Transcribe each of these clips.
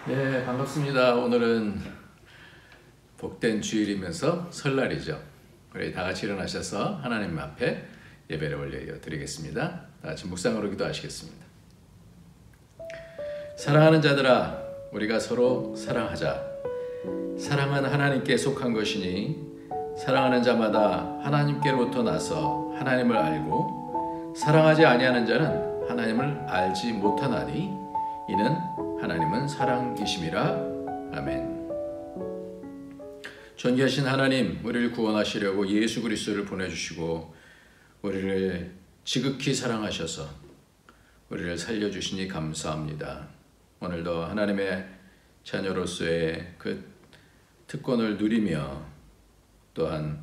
네, 반갑습니다. 오늘은 복된 주일이면서 설날이죠. 우리 다 같이 일어나셔서 하나님 앞에 예배를 올려드리겠습니다. 다 같이 묵상으로 기도하시겠습니다. 사랑하는 자들아, 우리가 서로 사랑하자. 사랑은 하나님께 속한 것이니 사랑하는 자마다 하나님께로부터 나서 하나님을 알고 사랑하지 아니하는 자는 하나님을 알지 못하나니 이는 하나님은 사랑이심이라. 아멘. 존귀하신 하나님, 우리를 구원하시려고 예수 그리스도를 보내주시고 우리를 지극히 사랑하셔서 우리를 살려주시니 감사합니다. 오늘도 하나님의 자녀로서의 그 특권을 누리며 또한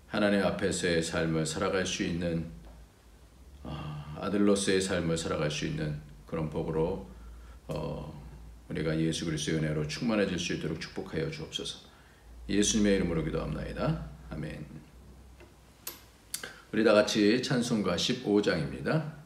하나님 앞에서의 삶을 살아갈 수 있는 아들로서의 삶을 살아갈 수 있는 그런 복으로 우리가 예수 그리스도의 은혜로 충만해질 수 있도록 축복하여 주옵소서. 예수님의 이름으로 기도합나이다. 아멘. 우리 다 같이 찬송가 15장입니다.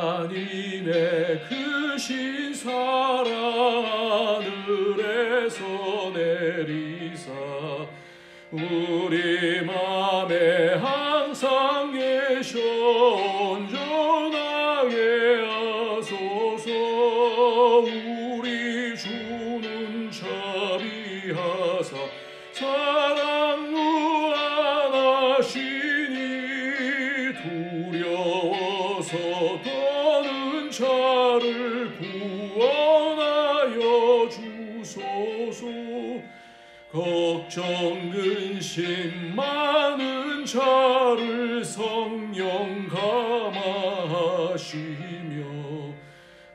하나님의 크신 사랑 하늘에서 내리사 우리 맘에 항상 계셔 온전하게 하소서. 우리 주는 자비하사 사랑 무한하시니 두려워서 떠는 자를 구원하여 주소서. 걱정 근심 많은 자를 성령 감화하시며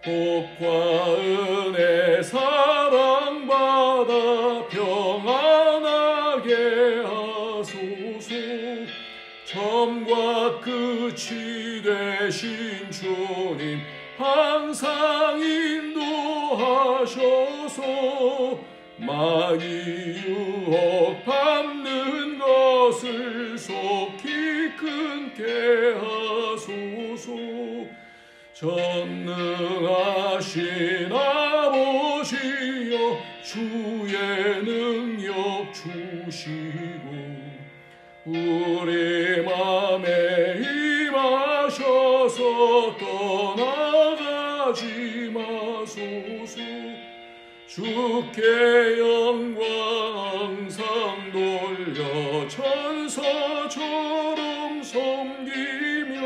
복과 은혜 사랑받아 평안하게 하소서. 처음과 끝이 되신 주님 항상 인도하셔서 마귀 유혹 받는 것을 속히 끊게 하소서. 전능하신 아버지여 주의 능력 주시고 우리 맘에 임하셔서 떠나가지 마소서. 주께 영광 항상 돌려 천사처럼 섬기며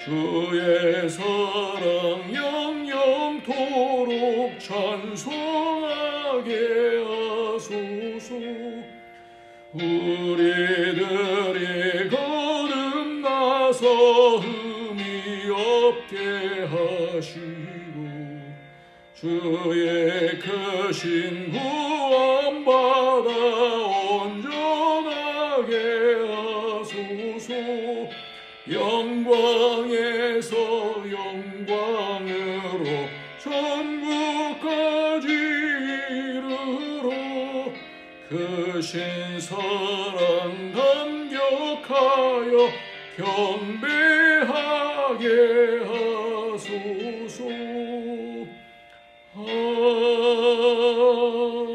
주의 사랑 영영토록 찬송하게 하소서. 우리들이 거듭나서 흠이 없게 하시고 주의 크신 구원받아 온전하게 하소서. 영광에서 영광으로 천국까지 이르러 크신 사랑 감격하여 경배하게 하소서.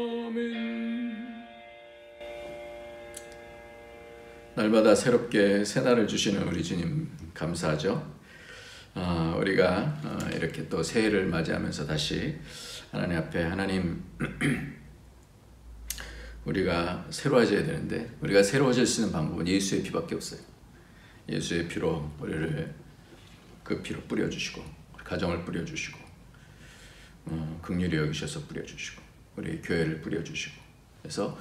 아멘. 날마다 새롭게 새날을 주시는 우리 주님 감사하죠. 우리가 이렇게 또 새해를 맞이하면서 다시 하나님 앞에 하나님 우리가 새로워져야 되는데 우리가 새로워질 수 있는 방법은 예수의 피밖에 없어요. 예수의 피로 우리를 그 피로 뿌려주시고 가정을 뿌려주시고 긍휼히 여기셔서 뿌려주시고 우리 교회를 뿌려주시고 그래서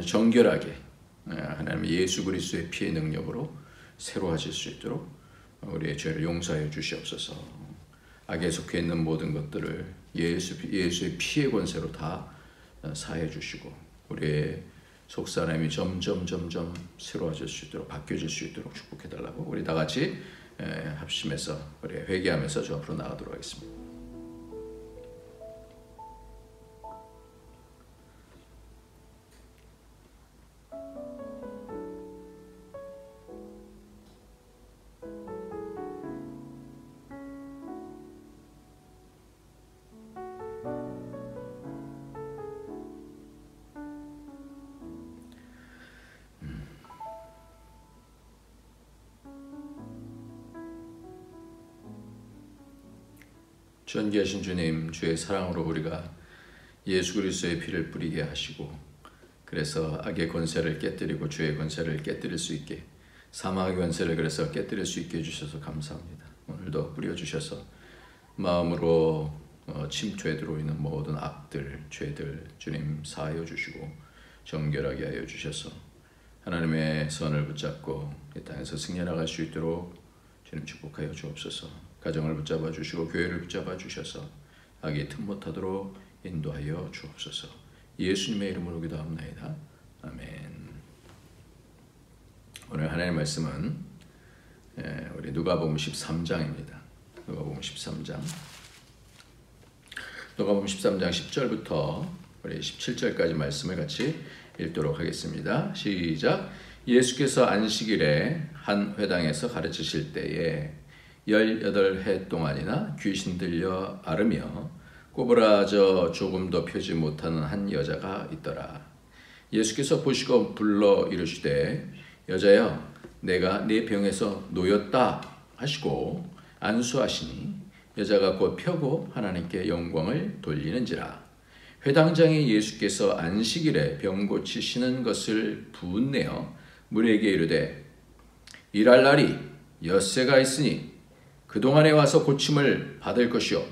정결하게 하나님의 예수 그리스도의 피의 능력으로 새로워질 수 있도록 우리의 죄를 용서하여 주시옵소서. 악에 속해 있는 모든 것들을 예수의 피의 권세로 다 사해 주시고 우리의 속사람이 점점 새로워질 수 있도록 바뀌어질 수 있도록 축복해달라고 우리 다 같이 합심해서 우리 회개하면서 저 앞으로 나가도록 하겠습니다. 존귀하신 주님, 주의 사랑으로 우리가 예수 그리스도의 피를 뿌리게 하시고 그래서 악의 권세를 깨뜨리고 주의 권세를 깨뜨릴 수 있게 사망의 권세를 그래서 깨뜨릴 수 있게 해주셔서 감사합니다. 오늘도 뿌려주셔서 마음으로 침투에 들어오는 모든 악들, 죄들 주님 사하여 주시고 정결하게 하여 주셔서 하나님의 선을 붙잡고 이 땅에서 승리나갈 수 있도록 주님 축복하여 주옵소서. 가정을 붙잡아 주시고 교회를 붙잡아 주셔서 악이 틈 못하도록 인도하여 주옵소서. 예수님의 이름으로 기도합나이다. 아멘. 오늘 하나님의 말씀은 우리 누가복음 13장입니다. 누가복음 13장 10절부터 우리 17절까지 말씀을 같이 읽도록 하겠습니다. 시작. 예수께서 안식일에 한 회당에서 가르치실 때에 18해 동안이나 귀신 들려 앓으며 꼬부라져 조금도 펴지 못하는 한 여자가 있더라. 예수께서 보시고 불러 이르시되 여자여 내가 네 병에서 놓였다 하시고 안수하시니 여자가 곧 펴고 하나님께 영광을 돌리는지라. 회당장이 예수께서 안식일에 병 고치시는 것을 분내어 무리에게 이르되 일할 날이 엿새가 있으니 그동안에 와서 고침을 받을 것이요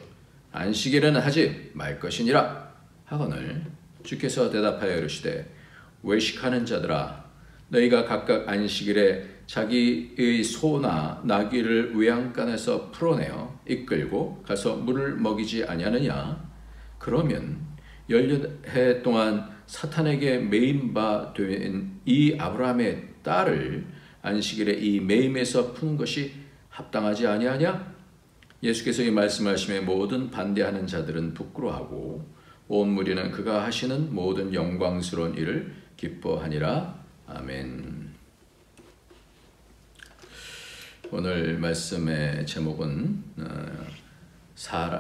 안식일에는 하지 말 것이니라 하거늘 주께서 대답하여 이르시되 외식하는 자들아 너희가 각각 안식일에 자기의 소나 나귀를 외양간에서 풀어내어 이끌고 가서 물을 먹이지 아니하느냐. 그러면 18해 동안 사탄에게 매임 바 된 이 아브라함의 딸을 안식일에 이 매임에서 푸는 것이 합당하지 아니하냐? 예수께서 이 말씀하심에 모든 반대하는 자들은 부끄러워하고 온 무리는 그가 하시는 모든 영광스러운 일을 기뻐하니라. 아멘. 오늘 말씀의 제목은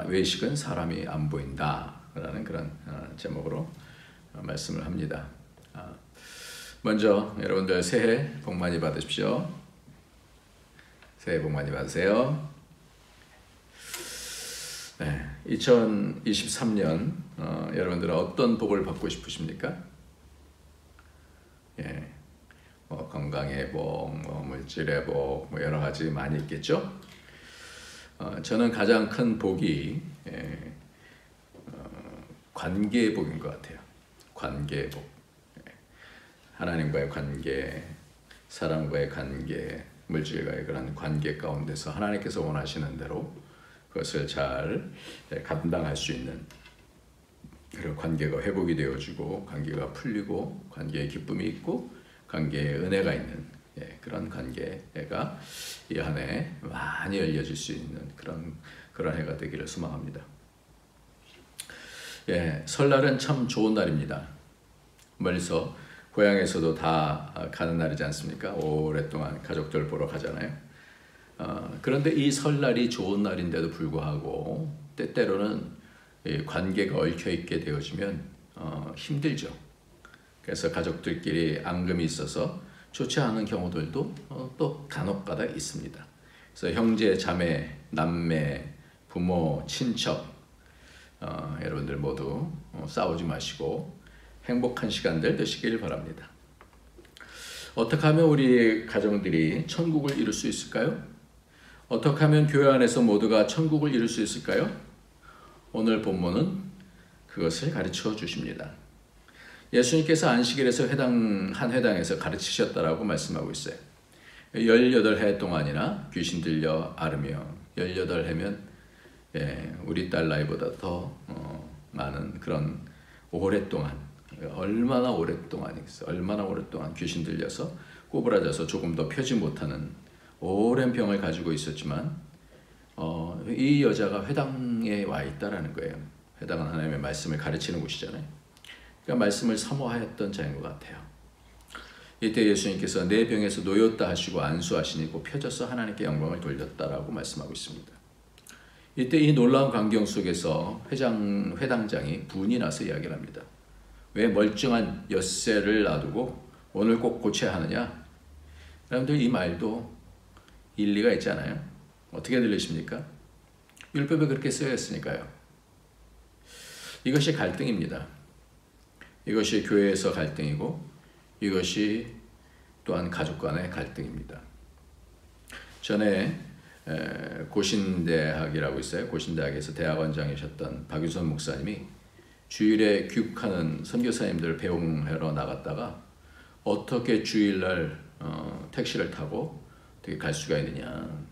외식은 사람이 안 보인다 라는 그런 제목으로 말씀을 합니다. 먼저 여러분들 새해 복 많이 받으십시오. 새해 복 많이 받으세요. 네, 2023년 여러분들은 어떤 복을 받고 싶으십니까? 예, 건강의 복, 물질의 복, 여러 가지 많이 있겠죠. 저는 가장 큰 복이 관계의 복인 것 같아요. 관계의 복, 하나님과의 관계, 사람과의 관계, 물질과의 그런 관계 가운데서 하나님께서 원하시는 대로 그것을 잘 감당할 수 있는 그런 관계가 회복이 되어지고 관계가 풀리고 관계에 기쁨이 있고 관계에 은혜가 있는 그런 관계가 이 한 해 많이 열려질 수 있는 그런 해가 되기를 소망합니다. 설날은 참 좋은 날입니다. 멀리서 고향에서도 다 가는 날이지 않습니까? 오랫동안 가족들 보러 가잖아요. 그런데 이 설날이 좋은 날인데도 불구하고 때때로는 관계가 얽혀있게 되어지면 힘들죠. 그래서 가족들끼리 앙금이 있어서 좋지 않은 경우들도 또 간혹가다 있습니다. 그래서 형제, 자매, 남매, 부모, 친척 여러분들 모두 싸우지 마시고 행복한 시간들 되시길 바랍니다. 어떻게 하면 우리 가정들이 천국을 이룰 수 있을까요? 어떻게 하면 교회 안에서 모두가 천국을 이룰 수 있을까요? 오늘 본문은 그것을 가르쳐 주십니다. 예수님께서 안식일에서 한 회당에서 가르치셨다라고 말씀하고 있어요. 18해 동안이나 귀신 들려 앓으며 18해면 우리 딸 나이보다 더 많은 그런 오랫동안 얼마나 오랫동안이겠어요. 얼마나 오랫동안 귀신 들려서 꼬부라져서 조금 더 펴지 못하는 오랜 병을 가지고 있었지만 이 여자가 회당에 와 있다라는 거예요. 회당은 하나님의 말씀을 가르치는 곳이잖아요. 그러니까 말씀을 사모하였던 자인 것 같아요. 이때 예수님께서 내 병에서 놓였다 하시고 안수하시니 곧 펴져서 하나님께 영광을 돌렸다라고 말씀하고 있습니다. 이때 이 놀라운 광경 속에서 회당장이 분이 나서 이야기를 합니다. 왜 멀쩡한 엿새를 놔두고 오늘 꼭 고쳐야 하느냐? 여러분들 이 말도 일리가 있잖아요. 어떻게 들리십니까? 율법에 그렇게 쓰여 있으니까요. 이것이 갈등입니다. 이것이 교회에서 갈등이고 이것이 또한 가족 간의 갈등입니다. 전에 고신대학이라고 있어요. 고신대학에서 대학원장이셨던 박유선 목사님이 주일에 교육하는 선교사님들 배웅하러 나갔다가 어떻게 주일날 택시를 타고 어떻게 갈 수가 있느냐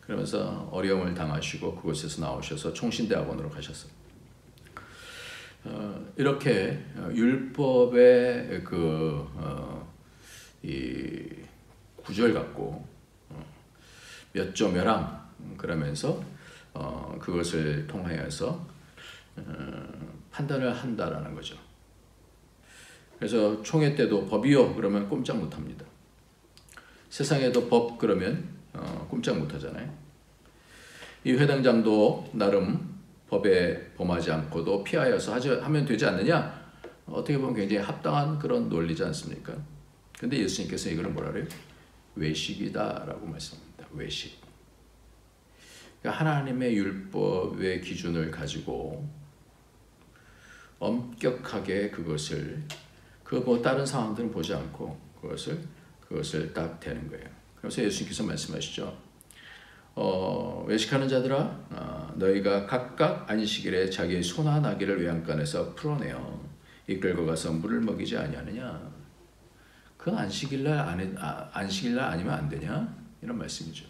그러면서 어려움을 당하시고 그곳에서 나오셔서 총신대학원으로 가셨어요. 이렇게 율법의 이 구절 갖고 몇 조 몇항 그러면서 그것을 통하여서 판단을 한다라는 거죠. 그래서 총회 때도 법이요 그러면 꼼짝 못합니다. 세상에도 법 그러면 꼼짝 못하잖아요. 이 회당장도 나름 법에 범하지 않고도 피하여서 하면 되지 않느냐? 어떻게 보면 굉장히 합당한 그런 논리지 않습니까? 근데 예수님께서 이걸 뭐라 그래요? 외식이다라고 말씀합니다. 외식. 그러니까 하나님의 율법의 기준을 가지고 엄격하게 그것을 다른 상황들은 보지 않고 그것을 딱 대는 거예요. 그래서 예수님께서 말씀하시죠. 외식하는 자들아 너희가 각각 안식일에 자기의 소나 나귀를 외양간에서 풀어내어 이끌고 가서 물을 먹이지 아니하느냐. 그 안식일날 아니면 안 되냐? 이런 말씀이죠.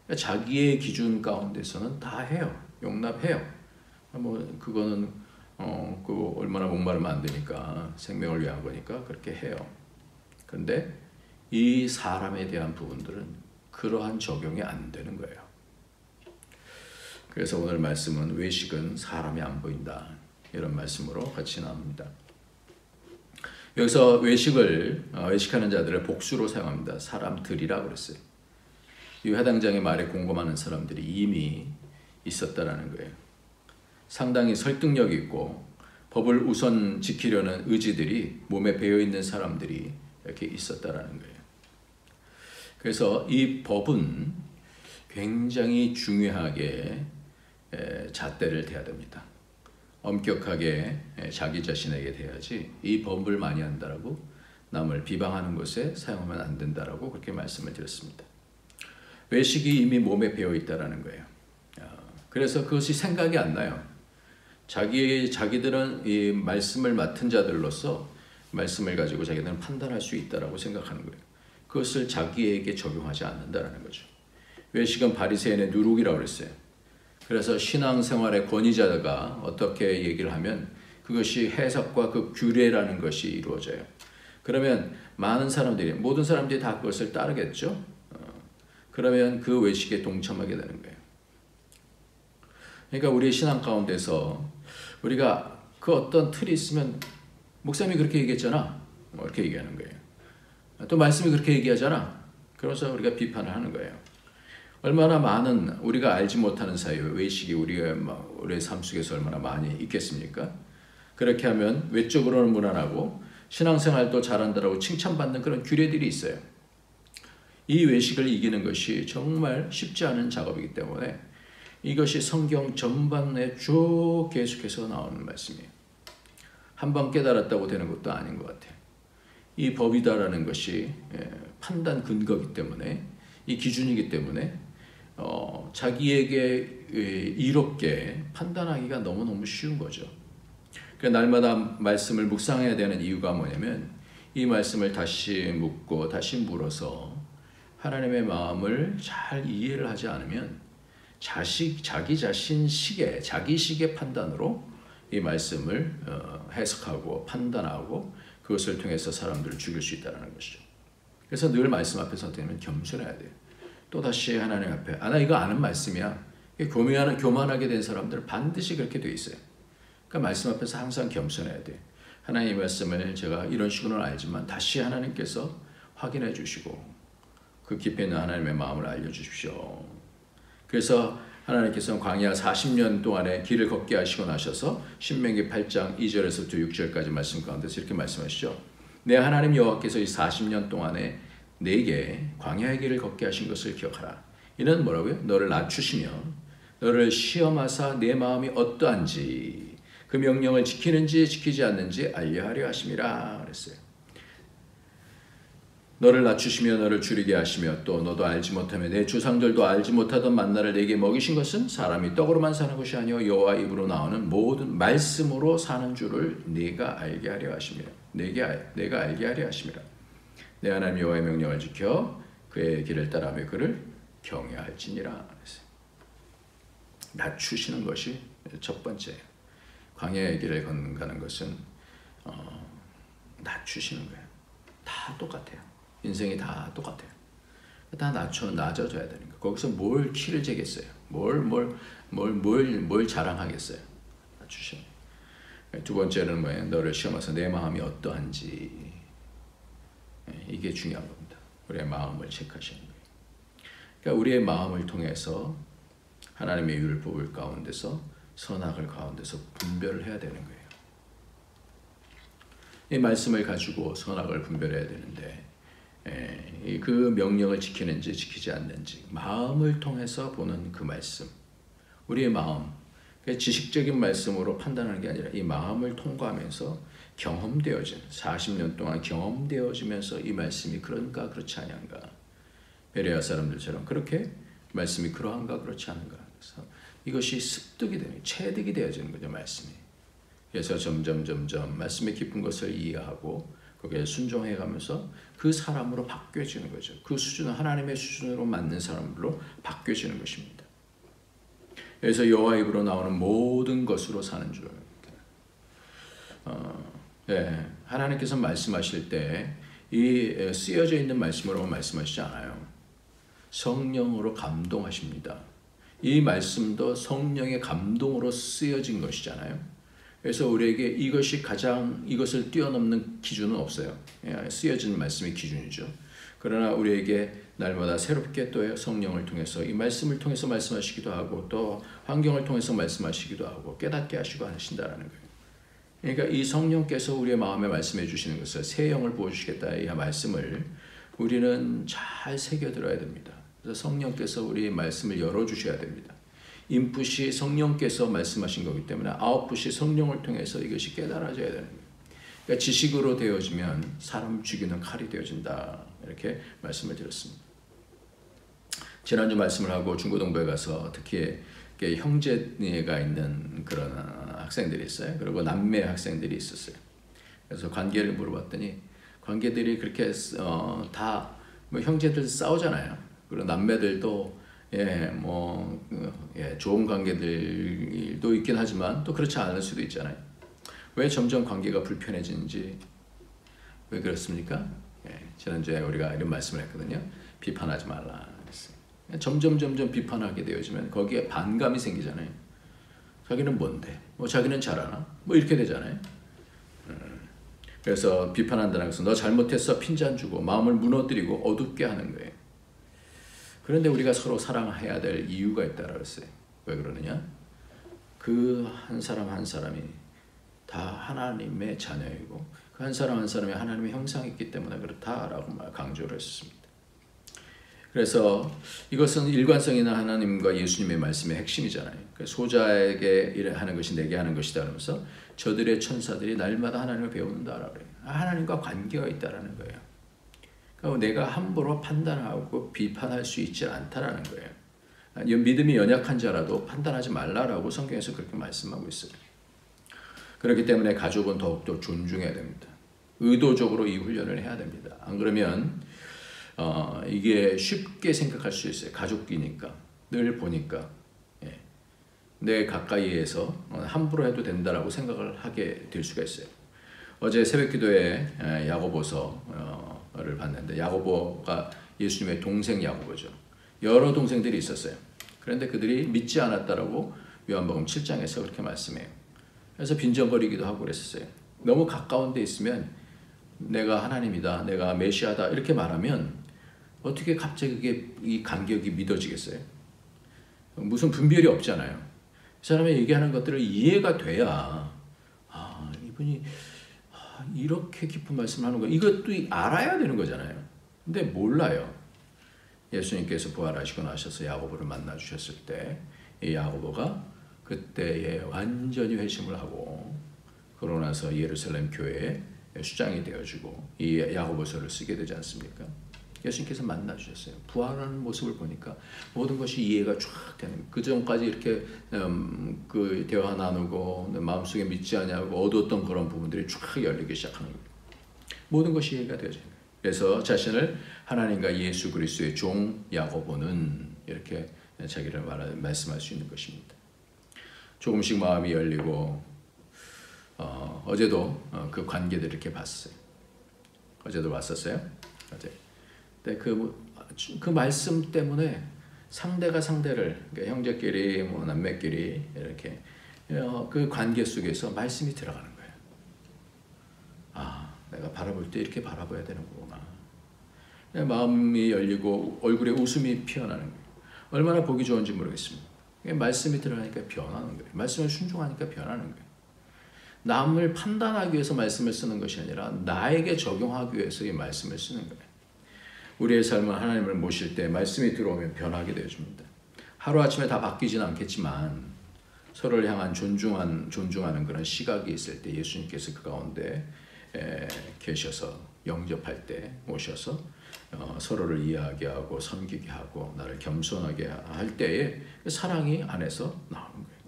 그러니까 자기의 기준 가운데서는 다 해요. 용납해요. 그거는 얼마나 목마르면 안 되니까 생명을 위한 거니까 그렇게 해요. 그런데 이 사람에 대한 부분들은 그러한 적용이 안 되는 거예요. 그래서 오늘 말씀은 외식은 사람이 안 보인다. 이런 말씀으로 같이 나옵니다. 여기서 외식하는 자들을 복수로 사용합니다. 사람들이라고 그랬어요. 이 회당장의 말에 공감하는 사람들이 이미 있었다라는 거예요. 상당히 설득력이 있고 법을 우선 지키려는 의지들이 몸에 배어있는 사람들이 이렇게 있었다라는 거예요. 그래서 이 법은 굉장히 중요하게 잣대를 대야 됩니다. 엄격하게 자기 자신에게 대야지 이 법을 많이 한다라고 남을 비방하는 것에 사용하면 안 된다라고 그렇게 말씀을 드렸습니다. 외식이 이미 몸에 배어 있다라는 거예요. 그래서 그것이 생각이 안 나요. 자기들은 이 말씀을 맡은 자들로서 말씀을 가지고 자기들은 판단할 수 있다라고 생각하는 거예요. 그것을 자기에게 적용하지 않는다라는 거죠. 외식은 바리새인의 누룩이라고 그랬어요. 그래서 신앙생활의 권위자가 어떻게 얘기를 하면 그것이 해석과 그 규례라는 것이 이루어져요. 그러면 모든 사람들이 다 그것을 따르겠죠. 그러면 그 외식에 동참하게 되는 거예요. 그러니까 우리의 신앙 가운데서 우리가 그 어떤 틀이 있으면 목사님이 그렇게 얘기했잖아. 이렇게 얘기하는 거예요. 또 말씀이 그렇게 얘기하잖아. 그래서 우리가 비판을 하는 거예요. 얼마나 많은 우리가 알지 못하는 사이에 외식이 우리의 삶 속에서 얼마나 많이 있겠습니까? 그렇게 하면 외적으로는 무난하고 신앙생활도 잘한다라고 칭찬받는 그런 규례들이 있어요. 이 외식을 이기는 것이 정말 쉽지 않은 작업이기 때문에 이것이 성경 전반에 쭉 계속해서 나오는 말씀이에요. 한번 깨달았다고 되는 것도 아닌 것 같아요. 이 법이다라는 것이 판단 근거이기 때문에 이 기준이기 때문에 자기에게 이롭게 판단하기가 너무너무 쉬운 거죠. 그러니까 날마다 말씀을 묵상해야 되는 이유가 뭐냐면 이 말씀을 다시 묻고 다시 물어서 하나님의 마음을 잘 이해를 하지 않으면 자기 자신 자기 식의 판단으로 이 말씀을 해석하고 판단하고 그것을 통해서 사람들을 죽일 수 있다는 것이죠. 그래서 늘 말씀 앞에서 어떻게 하면 겸손해야 돼요. 또다시 하나님 앞에 나 이거 아는 말씀이야. 교만하게 된 사람들은 반드시 그렇게 돼 있어요. 그러니까 말씀 앞에서 항상 겸손해야 돼요. 하나님의 말씀을 제가 이런 식으로는 알지만 다시 하나님께서 확인해 주시고 그 깊이 있는 하나님의 마음을 알려주십시오. 그래서 하나님께서는 광야 40년 동안의 길을 걷게 하시고 나셔서 신명기 8장 2절에서부터 6절까지 말씀 가운데서 이렇게 말씀하시죠. 내 하나님 여호와께서 이 40년 동안에 내게 광야의 길을 걷게 하신 것을 기억하라. 이는 뭐라고요? 너를 낮추시며 너를 시험하사 내 마음이 어떠한지 그 명령을 지키는지 지키지 않는지 알려하려 하심이라 그랬어요. 너를 낮추시며 너를 줄이게 하시며 또 너도 알지 못하며 내 조상들도 알지 못하던 만나를 내게 먹이신 것은 사람이 떡으로만 사는 것이 아니요 여호와 입으로 나오는 모든 말씀으로 사는 줄을 네가 알게 하려 하심이라. 내가 알게 하려 하심이라. 내 하나님 여호와의 명령을 지켜 그의 길을 따라하며 그를 경외할지니라. 낮추시는 것이 첫 번째예요. 광야의 길을 가는 것은 낮추시는 거예요. 다 똑같아요. 인생이 다 똑같아요. 다 낮아져야 되는 거예요. 거기서 뭘 키를 재겠어요? 뭘 자랑하겠어요? 낮추시는 거예요. 두 번째는 뭐예요? 너를 시험해서 내 마음이 어떠한지. 이게 중요한 겁니다. 우리의 마음을 체크하시는 거예요. 그러니까 우리의 마음을 통해서 하나님의 율법을 가운데서 선악을 가운데서 분별을 해야 되는 거예요. 이 말씀을 가지고 선악을 분별해야 되는데 그 명령을 지키는지 지키지 않는지 마음을 통해서 보는 그 말씀, 우리의 마음, 지식적인 말씀으로 판단하는 게 아니라 이 마음을 통과하면서 경험되어진 40년 동안 경험되어지면서 이 말씀이 그런가 그렇지 않은가, 베레아 사람들처럼 그렇게 말씀이 그러한가 그렇지 않은가, 그래서 이것이 습득이 되는, 체득이 되어지는 거죠, 말씀이. 그래서 점점 말씀의 깊은 것을 이해하고 거기에 순종해가면서 그 사람으로 바뀌어지는 거죠. 그 수준은 하나님의 수준으로 맞는 사람으로 바뀌어지는 것입니다. 그래서 여호와 입으로 나오는 모든 것으로 사는 줄. 하나님께서 말씀하실 때 이 쓰여져 있는 말씀으로 말씀하시지 않아요. 성령으로 감동하십니다. 이 말씀도 성령의 감동으로 쓰여진 것이잖아요. 그래서 우리에게 이것을 뛰어넘는 기준은 없어요. 쓰여진 말씀이 기준이죠. 그러나 우리에게 날마다 새롭게 또 성령을 통해서 이 말씀을 통해서 말씀하시기도 하고 또 환경을 통해서 말씀하시기도 하고 깨닫게 하시고 하신다는 거예요. 그러니까 이 성령께서 우리의 마음에 말씀해 주시는 것을 새 영을 부어주시겠다 이 말씀을 우리는 잘 새겨들어야 됩니다. 그래서 성령께서 우리의 말씀을 열어주셔야 됩니다. 인풋이 성령께서 말씀하신 거기 때문에 아웃풋이 성령을 통해서 이것이 깨달아져야 되는 거예요. 그러니까 지식으로 되어지면 사람 죽이는 칼이 되어진다. 이렇게 말씀을 드렸습니다. 지난주 말씀을 하고 중고등부에 가서 특히 형제가 있는 그런 학생들이 있어요. 그리고 남매 학생들이 있었어요. 그래서 관계를 물어봤더니 관계들이 그렇게 다 뭐 형제들 싸우잖아요. 그리고 남매들도 좋은 관계들도 있긴 하지만 또 그렇지 않을 수도 있잖아요. 왜 점점 관계가 불편해지는지 왜 그렇습니까? 지난주에 우리가 이런 말씀을 했거든요. 비판하지 말라 그랬어요. 점점 비판하게 되어지면 거기에 반감이 생기잖아요. 자기는 뭔데? 자기는 잘하나? 이렇게 되잖아요. 그래서 비판한다는 것은 너 잘못했어 핀잔 주고 마음을 무너뜨리고 어둡게 하는 거예요. 그런데 우리가 서로 사랑해야 될 이유가 있다고 했어요. 왜 그러느냐? 그 한 사람 한 사람이 다 하나님의 자녀이고 그 한 사람 한 사람이 하나님의 형상이 있기 때문에 그렇다라고 강조를 했습니다. 그래서 이것은 일관성이나 하나님과 예수님의 말씀의 핵심이잖아요. 소자에게 하는 것이 내게 하는 것이다 하면서 저들의 천사들이 날마다 하나님을 배우는다라고 그래요. 하나님과 관계가 있다라는 거예요. 그러니까 내가 함부로 판단하고 비판할 수 있지 않다라는 거예요. 믿음이 연약한 자라도 판단하지 말라라고 성경에서 그렇게 말씀하고 있어요. 그렇기 때문에 가족은 더욱더 존중해야 됩니다. 의도적으로 이 훈련을 해야 됩니다. 안 그러면 이게 쉽게 생각할 수 있어요. 가족이니까 늘 보니까 내 가까이에서 함부로 해도 된다라고 생각을 하게 될 수가 있어요. 어제 새벽기도에 야고보서를 봤는데 야고보가 예수님의 동생 야고보죠. 여러 동생들이 있었어요. 그런데 그들이 믿지 않았다라고 요한복음 7장에서 그렇게 말씀해요. 그래서 빈정거리기도 하고 그랬었어요. 너무 가까운 데 있으면 내가 하나님이다, 내가 메시아다 이렇게 말하면 어떻게 갑자기 그게 이 간격이 믿어지겠어요? 무슨 분별이 없잖아요. 이 사람이 얘기하는 것들을 이해가 돼야 이분이 이렇게 깊은 말씀을 하는 거 이것도 알아야 되는 거잖아요. 근데 몰라요. 예수님께서 부활하시고 나셔서 야고보를 만나 주셨을 때 이 야고보가 그때에 완전히 회심을 하고 그러고 나서 예루살렘 교회의 수장이 되어주고 이 야고보서를 쓰게 되지 않습니까? 예수님께서 만나 주셨어요. 부활하는 모습을 보니까 모든 것이 이해가 쫙 되는. 그 전까지 이렇게 그 대화 나누고 마음속에 믿지 않냐고 어두웠던 그런 부분들이 쫙 열리기 시작하는 거예요. 모든 것이 이해가 되어져요. 그래서 자신을 하나님과 예수 그리스도의 종 야고보는 이렇게 자기를 말씀할 수 있는 것입니다. 조금씩 마음이 열리고 어제도 그 관계들 이렇게 봤어요. 어제도 왔었어요. 어제. 네, 그 말씀 때문에 상대가 상대를 그러니까 형제끼리 뭐 남매끼리 이렇게 그 관계 속에서 말씀이 들어가는 거예요. 내가 바라볼 때 이렇게 바라봐야 되는 거구나. 마음이 열리고 얼굴에 웃음이 피어나는 거예요. 얼마나 보기 좋은지 모르겠습니다. 말씀이 들어가니까 변하는 거예요. 말씀을 순종하니까 변하는 거예요. 남을 판단하기 위해서 말씀을 쓰는 것이 아니라 나에게 적용하기 위해서 이 말씀을 쓰는 거예요. 우리의 삶은 하나님을 모실 때 말씀이 들어오면 변하게 되어줍니다. 하루아침에 다 바뀌지는 않겠지만 서로를 향한 존중하는 그런 시각이 있을 때 예수님께서 그 가운데 계셔서 영접할 때 오셔서 서로를 이해하게 하고 섬기게 하고 나를 겸손하게 할 때에 사랑이 안에서 나오는 거예요.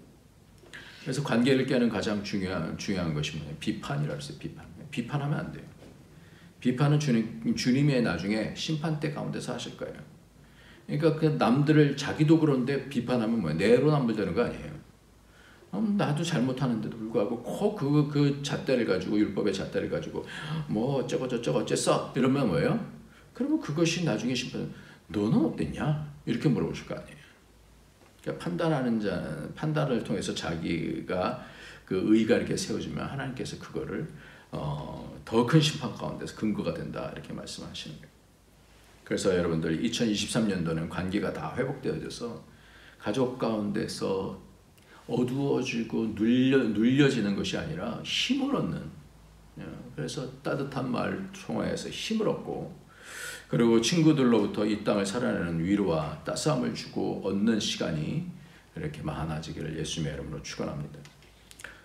그래서 관계를 깨는 가장 중요한 것이 뭐냐면 비판이라고 했어요. 비판하면 안 돼요. 비판은 주님의 나중에 심판대 가운데서 하실 거예요. 그러니까 그 남들을 자기도 그런데 비판하면 뭐예요? 내로남불되는 거 아니에요. 나도 잘못하는데도 불구하고 꼭 그 잣대를 가지고 율법의 잣대를 가지고 뭐 어쩌고 저쩌고 어쨌어 이러면 뭐예요? 그러면 그것이 나중에 심판 너는 어땠냐? 이렇게 물어보실 거 아니에요. 그러니까 판단을 통해서 자기가 그 의가 이렇게 세워지면 하나님께서 그거를 더 큰 심판 가운데서 근거가 된다 이렇게 말씀하시는 거예요. 그래서 여러분들 2023년도는 관계가 다 회복되어져서 가족 가운데서 어두워지고 눌려지는 것이 아니라 힘을 얻는, 그래서 따뜻한 말 통해서 힘을 얻고 그리고 친구들로부터 이 땅을 살아내는 위로와 따스함을 주고 얻는 시간이 이렇게 많아지기를 예수님의 이름으로 축원합니다.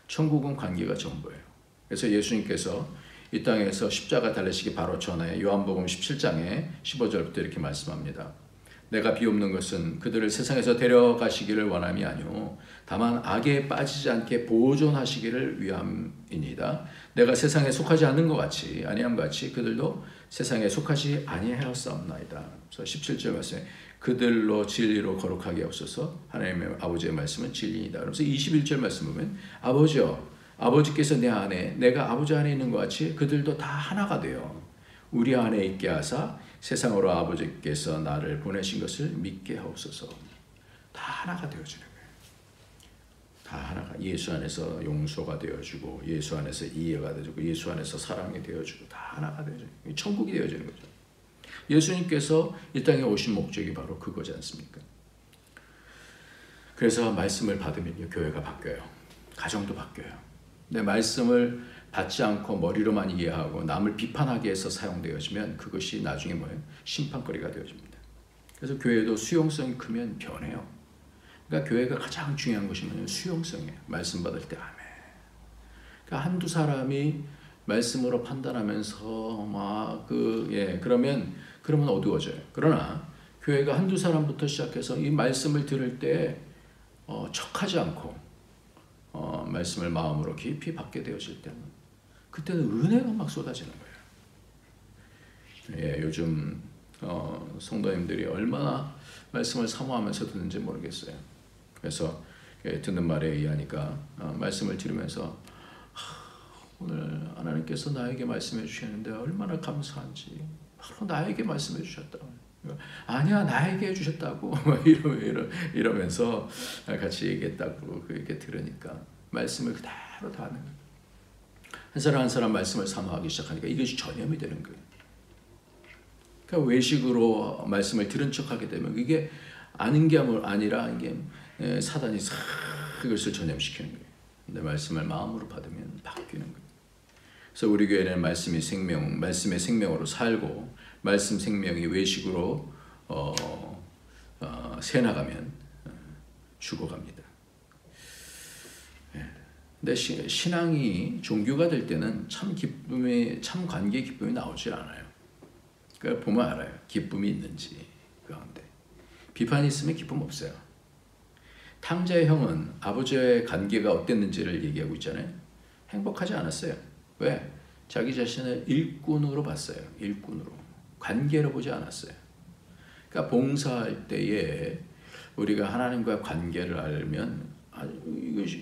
천국은 관계가 전부예요. 그래서 예수님께서 이 땅에서 십자가 달리시기 바로 전에 요한복음 17장에 15절부터 이렇게 말씀합니다. 내가 비옵는 것은 그들을 세상에서 데려가시기를 원함이 아니오 다만 악에 빠지지 않게 보존하시기를 위함이니이다. 내가 세상에 속하지 않는 것 같이 아니함같이 그들도 세상에 속하지 아니하였사옵나이다. 그래서 17절 말씀에 그들로 진리로 거룩하게 하옵소서. 하나님의 아버지의 말씀은 진리이다. 그래서 21절 말씀 보면 아버지여 아버지께서 내 안에 내가 아버지 안에 있는 것 같이 그들도 다 하나가 되어 우리 안에 있게 하사 세상으로 아버지께서 나를 보내신 것을 믿게 하옵소서. 다 하나가 되어지는 거예요. 다 하나가 예수 안에서 용서가 되어지고 예수 안에서 이해가 되어지고 예수 안에서 사랑이 되어지고 다 하나가 되어지는 거예요. 천국이 되어지는 거죠. 예수님께서 이 땅에 오신 목적이 바로 그거지 않습니까? 그래서 말씀을 받으면요 교회가 바뀌어요. 가정도 바뀌어요. 내 말씀을 받지 않고 머리로만 이해하고 남을 비판하기 위해서 사용되어지면 그것이 나중에 뭐예요? 심판거리가 되어집니다. 그래서 교회도 수용성이 크면 변해요. 그러니까 교회가 가장 중요한 것이 뭐냐면 수용성이에요. 말씀 받을 때 아멘. 그러니까 한두 사람이 말씀으로 판단하면서 그러면 어두워져요. 그러나 교회가 한두 사람부터 시작해서 이 말씀을 들을 때 척하지 않고 말씀을 마음으로 깊이 받게 되어질 때는 그때는 은혜가 막 쏟아지는 거예요. 요즘 성도님들이 얼마나 말씀을 사모하면서 듣는지 모르겠어요. 그래서 듣는 말에 의하니까 말씀을 들으면서 오늘 하나님께서 나에게 말씀해 주셨는데 얼마나 감사한지. 바로 나에게 말씀해 주셨다. 아니야, 나에게 해주셨다고 이러면서 같이 얘기했다고 그렇게 들으니까 말씀을 그대로 다 하는 거예요. 한 사람 한 사람 말씀을 사모하기 시작하니까 이것이 전염이 되는 거예요. 그러니까 외식으로 말씀을 들은 척하게 되면 이게 아는 게 아니라 이게 사단이 싹 그것을 전염시키는 거예요. 근데 말씀을 마음으로 받으면 바뀌는 거예요. 그래서 우리 교회는 말씀이 생명, 말씀의 생명으로 살고 말씀 생명이 외식으로 새나가면 죽어갑니다. 근데 신앙이 종교가 될 때는 참 기쁨이, 참 관계의 기쁨이 나오질 않아요. 그러니까 보면 알아요. 기쁨이 있는지 그 가운데. 비판이 있으면 기쁨 없어요. 탕자의 형은 아버지와의 관계가 어땠는지를 얘기하고 있잖아요. 행복하지 않았어요. 왜? 자기 자신을 일꾼으로 봤어요. 일꾼으로. 관계로 보지 않았어요. 그러니까 봉사할 때에 우리가 하나님과 관계를 알면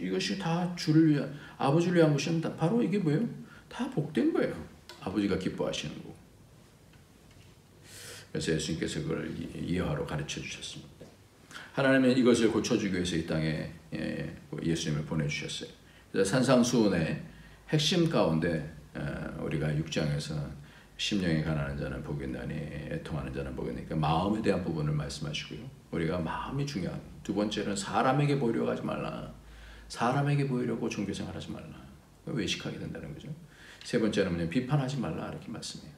이것이 다 주를 위한, 아버지를 위한 것은 바로 이게 뭐예요? 다 복된 거예요. 아버지가 기뻐하시는 거. 그래서 예수님께서 그걸 이해하러 가르쳐 주셨습니다. 하나님은 이것을 고쳐주기 위해서 이 땅에 예수님을 보내주셨어요. 그래서 산상수훈의 핵심 가운데 우리가 6장에서 심령이 가난한 자는 복이 있나니 애통하는 자는 복이 있나니, 그러니까 마음에 대한 부분을 말씀하시고요. 우리가 마음이 중요한. 두 번째는 사람에게 보이려고 하지 말라. 사람에게 보이려고 종교생활하지 말라. 외식하게 된다는 거죠. 세 번째는 비판하지 말라 이렇게 말씀해요.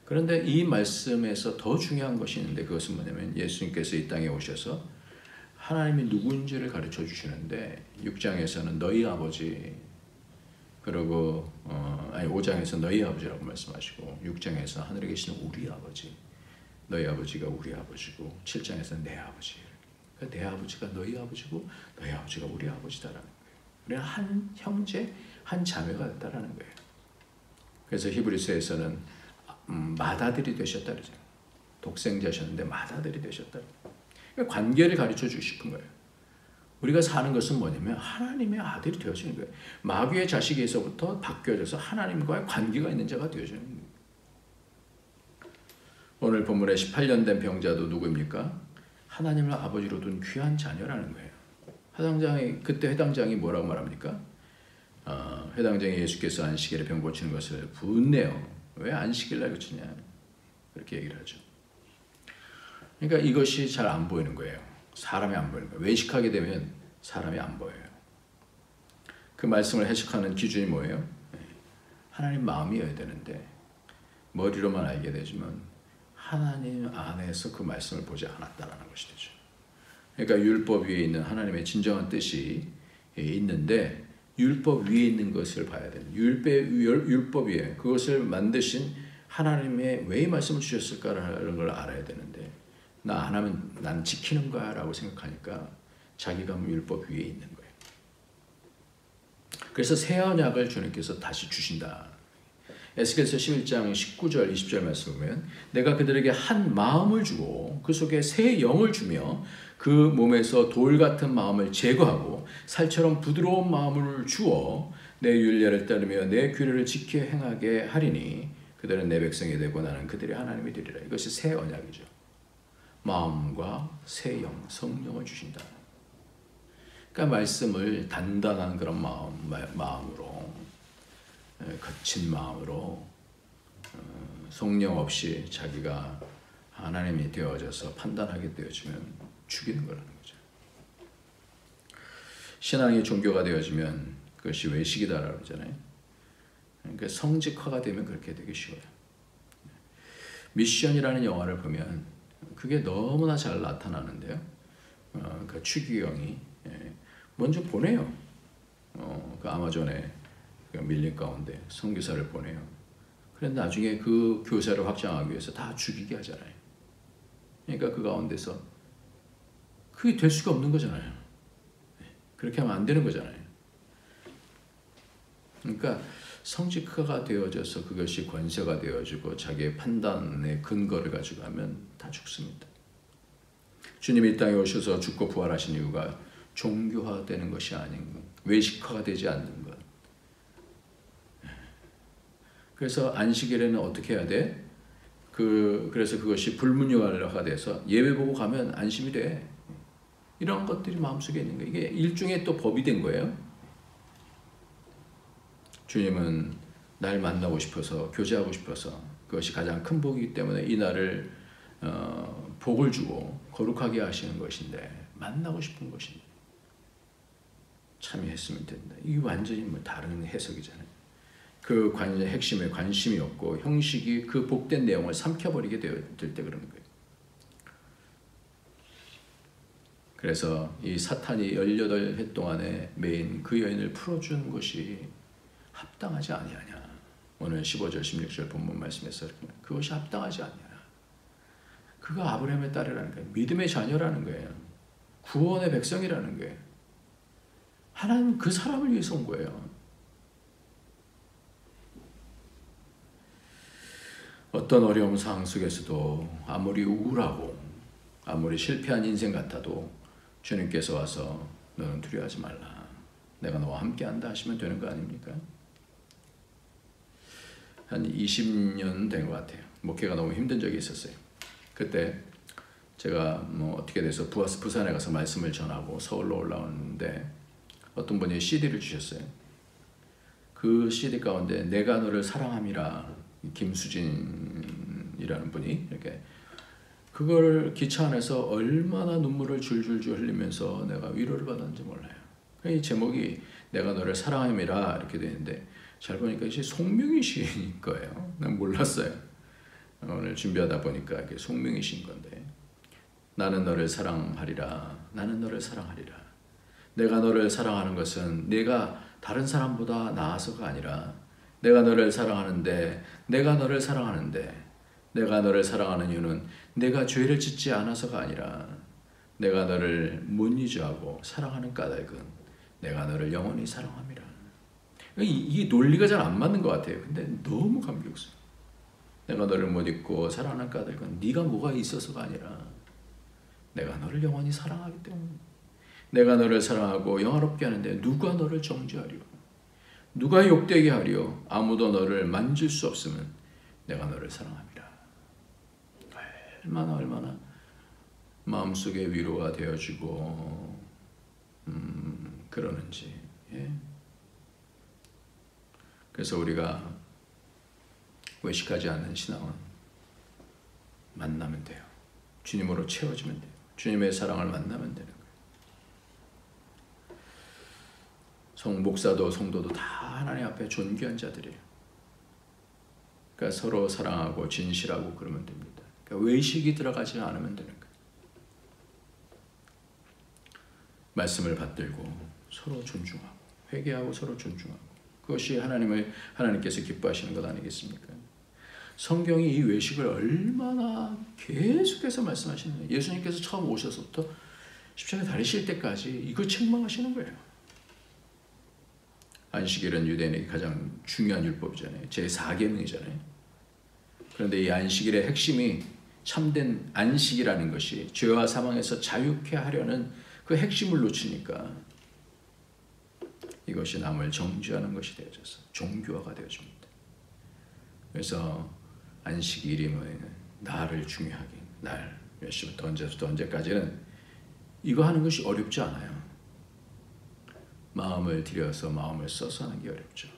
그런데 이 말씀에서 더 중요한 것이 있는데 그것은 뭐냐면 예수님께서 이 땅에 오셔서 하나님이 누구인지를 가르쳐 주시는데 6장에서는 너희 아버지, 그리고 5장에서 너희 아버지라고 말씀하시고 6장에서 하늘에 계시는 우리 아버지, 너희 아버지가 우리 아버지고 7장에서는 내 아버지, 그러니까 내 아버지가 너희 아버지고 너희 아버지가 우리 아버지다라는 거예요. 우리는 한 형제, 한 자매가 됐다라는 거예요. 그래서 히브리서에서는 맏아들이 되셨다 그러죠. 독생자셨는데 맏아들이 되셨다. 그러니까 관계를 가르쳐 주고 싶은 거예요. 우리가 사는 것은 뭐냐면 하나님의 아들이 되어지는 거예요. 마귀의 자식에서부터 바뀌어져서 하나님과의 관계가 있는 자가 되어지는 거예요. 오늘 본문에 18년 된 병자도 누구입니까? 하나님을 아버지로 둔 귀한 자녀라는 거예요. 그때 해당장이 뭐라고 말합니까? 해당장이 예수께서 안식일에 병 고치는 것을 분내요. 왜 안식일날 고치냐? 그렇게 얘기를 하죠. 그러니까 이것이 잘 안 보이는 거예요. 사람이 안 보이는 거예요. 외식하게 되면 사람이 안 보여요. 그 말씀을 해석하는 기준이 뭐예요? 하나님 마음이어야 되는데 머리로만 알게 되지만 하나님 안에서 그 말씀을 보지 않았다라는 것이 되죠. 그러니까 율법 위에 있는 하나님의 진정한 뜻이 있는데 율법 위에 있는 것을 봐야 되는, 율법 위에 그것을 만드신 하나님의 왜 이 말씀을 주셨을까라는 걸 알아야 되는데 나 안 하면 난 지키는 거야 라고 생각하니까 자기가 율법 위에 있는 거예요. 그래서 새 언약을 주님께서 다시 주신다. 에스겔서 11장 19절 20절 말씀 보면 내가 그들에게 한 마음을 주고 그 속에 새 영을 주며 그 몸에서 돌 같은 마음을 제거하고 살처럼 부드러운 마음을 주어 내 율례를 따르며 내 규례를 지켜 행하게 하리니 그들은 내 백성이 되고 나는 그들의 하나님이 되리라. 이것이 새 언약이죠. 마음과 새 영, 성령을 주신다. 그러니까 말씀을 단단한 그런 마음으로 거친 마음으로 성령 없이 자기가 하나님이 되어져서 판단하게 되어지면 죽이는 거라는 거죠. 신앙이 종교가 되어지면 그것이 외식이다라고 그러잖아요. 그러니까 성직화가 되면 그렇게 되기 쉬워요. 미션이라는 영화를 보면 그게 너무나 잘 나타나는데요. 그 추기경이 먼저 보내요. 그 아마존에 밀린 가운데 선교사를 보내요. 그런데 나중에 그 교사를 확장하기 위해서 다 죽이게 하잖아요. 그러니까 그 가운데서 그게 될 수가 없는 거잖아요. 그렇게 하면 안 되는 거잖아요. 그러니까 성직화가 되어져서 그것이 권세가 되어지고 자기의 판단의 근거를 가지고 하면 다 죽습니다. 주님이 이 땅에 오셔서 죽고 부활하신 이유가 종교화되는 것이 아닌 것, 외식화가 되지 않는 것. 그래서 안식일에는 어떻게 해야 돼? 그래서 그것이 불문율화가 돼서 예배 보고 가면 안심이 돼. 이런 것들이 마음속에 있는 거예요. 이게 일종의 또 법이 된 거예요. 주님은 날 만나고 싶어서, 교제하고 싶어서, 그것이 가장 큰 복이기 때문에 이 날을 복을 주고 거룩하게 하시는 것인데, 만나고 싶은 것인데 참여했으면 된다. 이게 완전히 뭐 다른 해석이잖아요. 그 핵심에 관심이 없고 형식이 그 복된 내용을 삼켜버리게 될 때 그런 거예요. 그래서 이 사탄이 18해 동안에 매인 그 여인을 풀어준 것이 합당하지 아니하냐. 오늘 15절 16절 본문 말씀에서 그것이 합당하지 아니하냐. 그가 아브라함의 딸이라는 거예요. 믿음의 자녀라는 거예요. 구원의 백성이라는 거예요. 하나님은 그 사람을 위해서 온 거예요. 어떤 어려운 상황 속에서도 아무리 우울하고 아무리 실패한 인생 같아도 주님께서 와서 너는 두려워하지 말라. 내가 너와 함께한다 하시면 되는 거 아닙니까? 한 20년 된 것 같아요. 목회가 너무 힘든 적이 있었어요. 그때 제가 뭐 어떻게 돼서 부산에 가서 말씀을 전하고 서울로 올라왔는데 어떤 분이 CD를 주셨어요. 그 CD 가운데 내가 너를 사랑함이라, 김수진이라는 분이 이렇게 그걸 기차 안에서 얼마나 눈물을 줄줄줄 흘리면서 내가 위로를 받았는지 몰라요. 이 제목이 내가 너를 사랑함이라 이렇게 되는데 잘 보니까 이제 송명희 시인 거예요. 난 몰랐어요. 오늘 준비하다 보니까 이게 송명희 시인 건데, 나는 너를 사랑하리라. 나는 너를 사랑하리라. 내가 너를 사랑하는 것은 내가 다른 사람보다 나아서가 아니라 내가 너를 사랑하는데 내가 너를 사랑하는 이유는 내가 죄를 짓지 않아서가 아니라 내가 너를 못 잊어하고 사랑하는 까닭은 내가 너를 영원히 사랑함이라. 이 논리가 잘 안 맞는 것 같아요. 근데 너무 감격스러워. 내가 너를 못 잊고 사랑하는 까닭은 네가 뭐가 있어서가 아니라 내가 너를 영원히 사랑하기 때문에. 내가 너를 사랑하고 영화롭게 하는데 누가 너를 정죄하리요? 누가 욕되게 하리요? 아무도 너를 만질 수 없으면 내가 너를 사랑합니다. 얼마나 마음속에 위로가 되어지고 그러는지. 예? 그래서 우리가 외식하지 않는 신앙은 만나면 돼요. 주님으로 채워지면 돼요. 주님의 사랑을 만나면 되는 거예요. 목사도 성도도 다 하나님 앞에 존귀한 자들이에요. 그러니까 서로 사랑하고 진실하고 그러면 됩니다. 그러니까 외식이 들어가지 않으면 되는 거예요. 말씀을 받들고 서로 존중하고 회개하고 서로 존중하고, 그것이 하나님께서 기뻐하시는 것 아니겠습니까? 성경이 이 외식을 얼마나 계속해서 말씀하시는, 예수님께서 처음 오셔서부터 십자가에 달리실 때까지 이걸 책망하시는 거예요. 안식일은 유대인에게 가장 중요한 율법이잖아요. 제4계명이잖아요. 그런데 이 안식일의 핵심이 참된 안식이라는 것이 죄와 사망에서 자유케 하려는 그 핵심을 놓치니까 이것이 남을 정죄하는 것이 되어져서 종교화가 되어집니다. 그래서 안식일이 뭐예요? 나를 중요하게, 날 몇 시부터 언제부터 언제까지는 이거 하는 것이 어렵지 않아요. 마음을 들여서 마음을 써서 하는 게 어렵죠.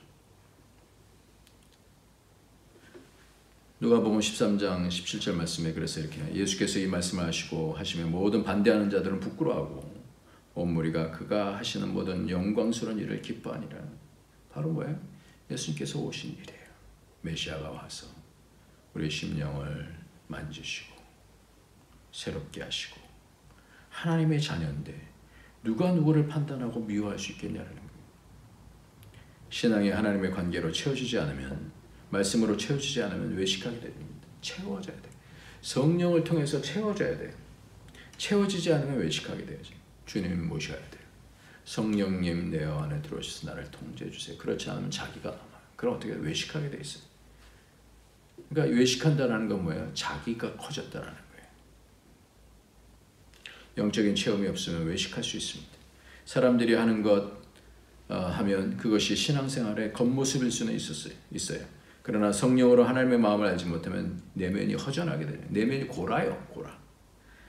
누가복음 13장 17절 말씀에 그래서 이렇게 예수께서 이 말씀을 하시면 모든 반대하는 자들은 부끄러워하고 온 무리가 그가 하시는 모든 영광스러운 일을 기뻐하니라. 바로 뭐예요? 예수님께서 오신 일이에요. 메시아가 와서 우리 심령을 만지시고 새롭게 하시고, 하나님의 자녀인데 누가 누구를 판단하고 미워할 수 있겠냐는 거예요. 신앙이 하나님의 관계로 채워지지 않으면, 말씀으로 채워지지 않으면 외식하게 됩니다. 채워져야 돼. 성령을 통해서 채워져야 돼. 채워지지 않으면 외식하게 돼야지. 주님 모셔야 돼. 성령님 내 안에 들어오셔서 나를 통제해 주세요. 그렇지 않으면 자기가 남아요. 그럼 어떻게 외식하게 돼 있어요. 그러니까 외식한다는 건 뭐예요? 자기가 커졌다는 거예요. 영적인 체험이 없으면 외식할 수 있습니다. 사람들이 하는 것 하면 그것이 신앙생활의 겉모습일 수는 있어요. 그러나 성령으로 하나님의 마음을 알지 못하면 내면이 허전하게 돼요. 내면이 고라요.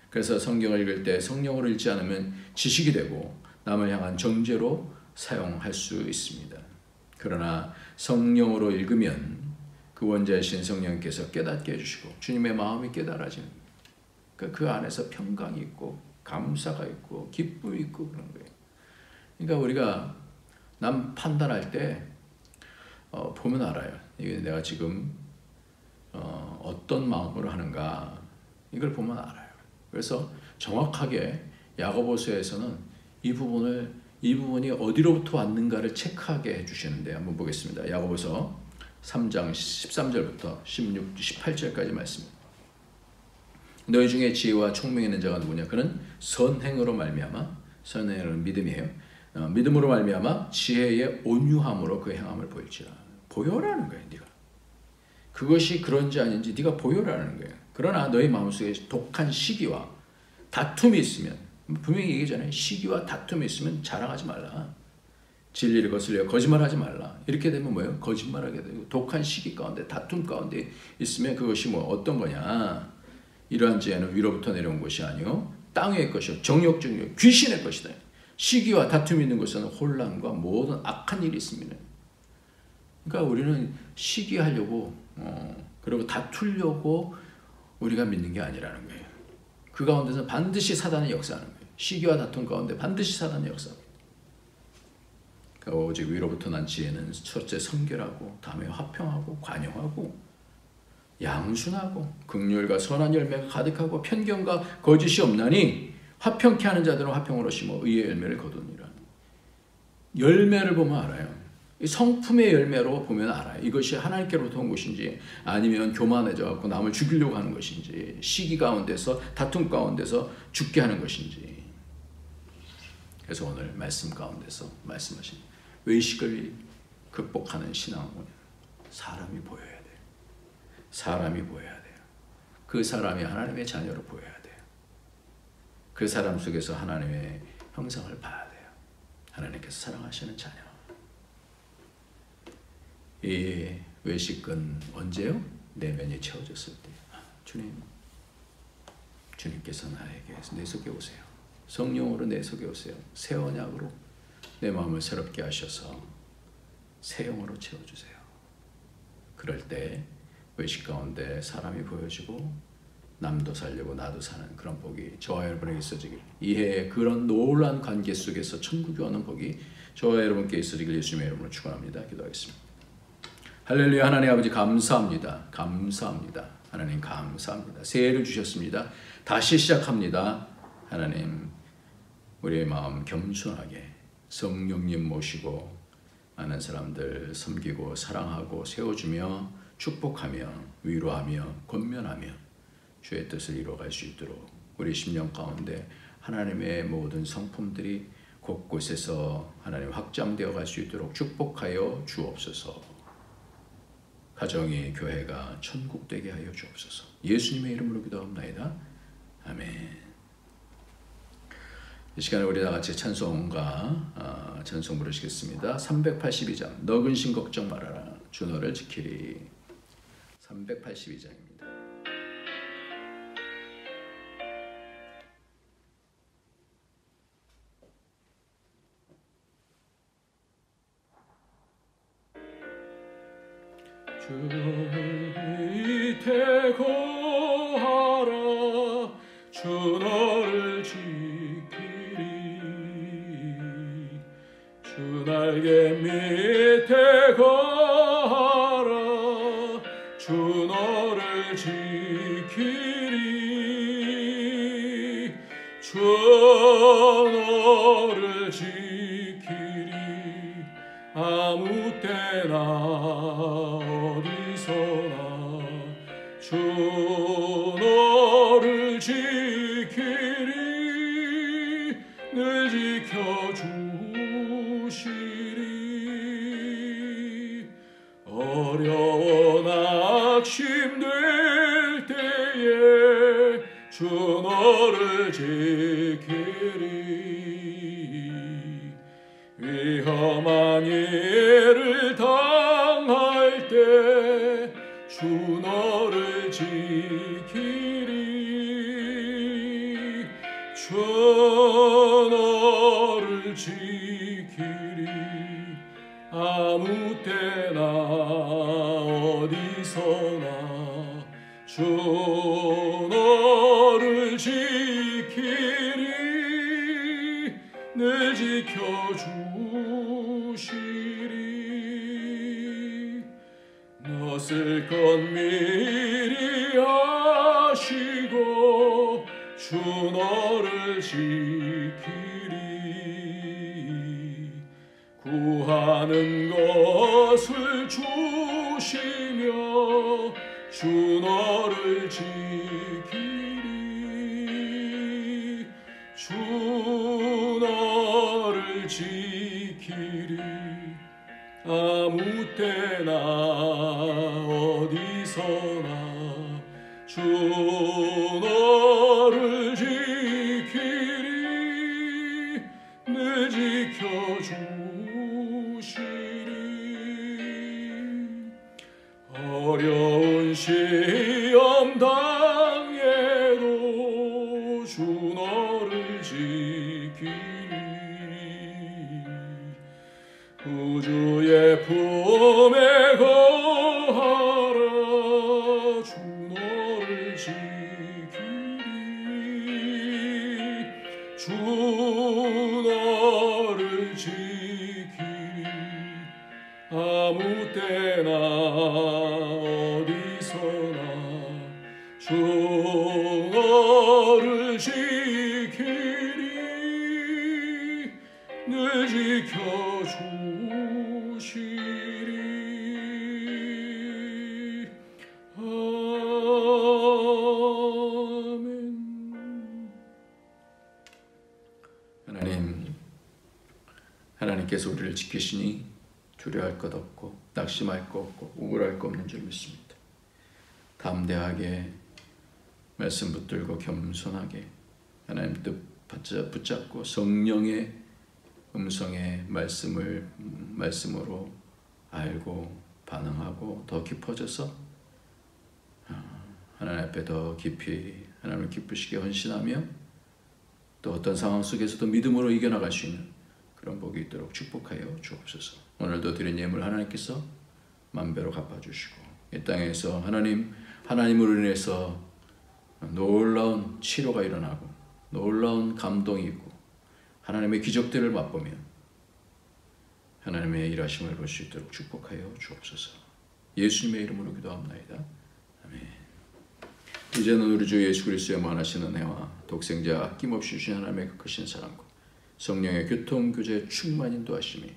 그래서 성경을 읽을 때 성령으로 읽지 않으면 지식이 되고 남을 향한 정죄로 사용할 수 있습니다. 그러나 성령으로 읽으면 그 원자이신 성령께서 깨닫게 해주시고 주님의 마음이 깨달아지는 거예요. 그러니까 그 안에서 평강이 있고 감사가 있고 기쁨이 있고 그런 거예요. 그러니까 우리가 남 판단할 때 보면 알아요. 이게 내가 지금 어떤 마음으로 하는가 이걸 보면 알아요. 그래서 정확하게 야고보서에서는 이 부분이 어디로부터 왔는가를 체크하게 해주시는데 한번 보겠습니다. 야고보서 3장 13절부터 16, 18절까지 말씀입니다. 너희 중에 지혜와 총명이 있는 자가 누구냐? 그는 선행으로 말미암아, 선행은 믿음이에요. 믿음으로 말미암아 지혜의 온유함으로 그 행함을 보일지라. 보여라는 거예요. 네가 그것이 그런지 아닌지 네가 보여라는 거예요. 그러나 너희 마음속에 독한 시기와 다툼이 있으면, 분명히 얘기잖아요. 시기와 다툼이 있으면 자랑하지 말라. 진리를 거슬려 거짓말하지 말라. 이렇게 되면 뭐예요? 거짓말하게 되고 독한 시기 가운데 다툼 가운데 있으면 그것이 뭐 어떤 거냐? 이러한 지혜는 위로부터 내려온 것이 아니요 땅의 것이요 정욕적이요 귀신의 것이다. 시기와 다툼이 있는 것은 혼란과 모든 악한 일이 있습니다. 그러니까 우리는 시기하려고 그리고 다투려고 우리가 믿는 게 아니라는 거예요. 그 가운데서 반드시 사단이 역사하는 거예요. 시기와 다툼 가운데 반드시 사단이 역사합니다. 그러니까 오직 위로부터 난 지혜는 첫째 성결하고 다음에 화평하고 관용하고 양순하고 긍휼과 선한 열매가 가득하고 편견과 거짓이 없나니 화평케 하는 자들은 화평으로 심어 의의 열매를 거두니라. 열매를 보면 알아요. 이 성품의 열매로 보면 알아요. 이것이 하나님께로부터 온 것인지 아니면 교만해져 갖고 남을 죽이려고 하는 것인지 시기 가운데서 다툼 가운데서 죽게 하는 것인지. 그래서 오늘 말씀 가운데서 말씀하신 외식을 극복하는 신앙은 사람이 보여야 돼요. 사람이 보여야 돼요. 그 사람이 하나님의 자녀로 보여야 돼요. 그 사람 속에서 하나님의 형상을 봐야 돼요. 하나님께서 사랑하시는 자녀. 이 외식은 언제요? 내면이 채워졌을 때. 주님께서 나에게 내 속에 오세요. 성령으로 내 속에 오세요. 새 언약으로 내 마음을 새롭게 하셔서 새 영으로 채워주세요. 그럴 때 외식 가운데 사람이 보여지고 남도 살려고 나도 사는 그런 복이 저와 여러분에게 있어지길, 이해의 그런 놀라운 관계 속에서 천국에 오는 복이 저와 여러분께 있어지길 예수님의 이름으로 축원합니다. 기도하겠습니다. 할렐루야. 하나님 아버지 감사합니다. 감사합니다. 하나님 감사합니다. 새해를 주셨습니다. 다시 시작합니다. 하나님 우리의 마음 겸손하게 성령님 모시고 많은 사람들 섬기고 사랑하고 세워주며 축복하며 위로하며 권면하며 주의 뜻을 이루어갈 수 있도록 우리 심령 가운데 하나님의 모든 성품들이 곳곳에서 하나님 확장되어 갈 수 있도록 축복하여 주옵소서. 가정이 교회가 천국 되게 하여 주옵소서. 예수님의 이름으로 기도합니다. 아멘. 이 시간에 우리 다 같이 찬송과 찬송 부르시겠습니다. 382장 너 근심 걱정 말아라 주 너를 지키리. 382장입니다. 주 밑에 거하라 주 너를 지키리 주 날개 밑에 거하라 주 너를 지키리 주 너를 지키리 아무 때나 주 너를 지키리 늘 지켜주시리 어려워 낙심될 때에 주 너를 지키리 피해를 당할 때 주 너를 지키리 주 너를 지키리 아무 때나 어디서나 주 너를 지키리 늘 지켜주시리 낯을 것 미리 하시고 주 너를 지키리 구하는 것을 주시며 주 너를 지키리 주 너를 지키리 아무 때나 어디서나 주 너를 지키리 늘 지켜주시리 어려운 시험 당해도 주 너를 지키리 구주의 품에 거하라 주 너를 지키리 주 너를 지키리 아무 때나 어디서나 주 너를 지키리 늘 지켜주시리 아멘. 하나님께서 우리를 지키시니 두려워할 것 없고 낙심할 것 없고 우울할 것 없는 줄 믿습니다. 담대하게 말씀 붙들고 겸손하게 하나님 뜻 붙잡고 성령의 음성의 말씀으로 알고 반응하고 더 깊어져서 하나님 앞에 더 깊이 하나님을 기쁘시게 헌신하며 또 어떤 상황 속에서도 믿음으로 이겨나갈 수 있는 그런 복이 있도록 축복하여 주옵소서. 오늘도 드린 예물 하나님께서 만배로 갚아주시고 이 땅에서 하나님으로 인해서 놀라운 치료가 일어나고 놀라운 감동이 있고 하나님의 기적들을 맛보며 하나님의 일하심을 볼 수 있도록 축복하여 주옵소서. 예수님의 이름으로 기도합나이다. 아멘. 이제는 우리 주 예수 그리스도의 무한하신 은혜와 독생자 아낌없이 주신 하나님의 그 크신 사랑과 성령의 교통교제 충만 인도하심이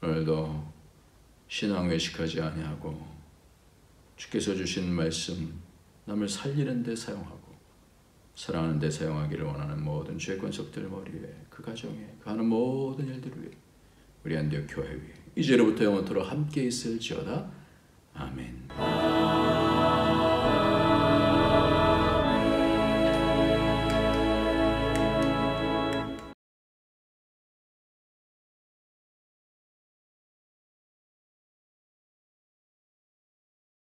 오늘도 신앙 외식하지 아니하고 주께서 주신 말씀 남을 살리는 데 사용하고 사랑하는 데 사용하기를 원하는 모든 죄 권속들 머리 위에 그 가정에 그 하는 모든 일들 위에 우리 안디옥 교회 위에 이제로부터 영원토록 함께 있을지어다. 아멘.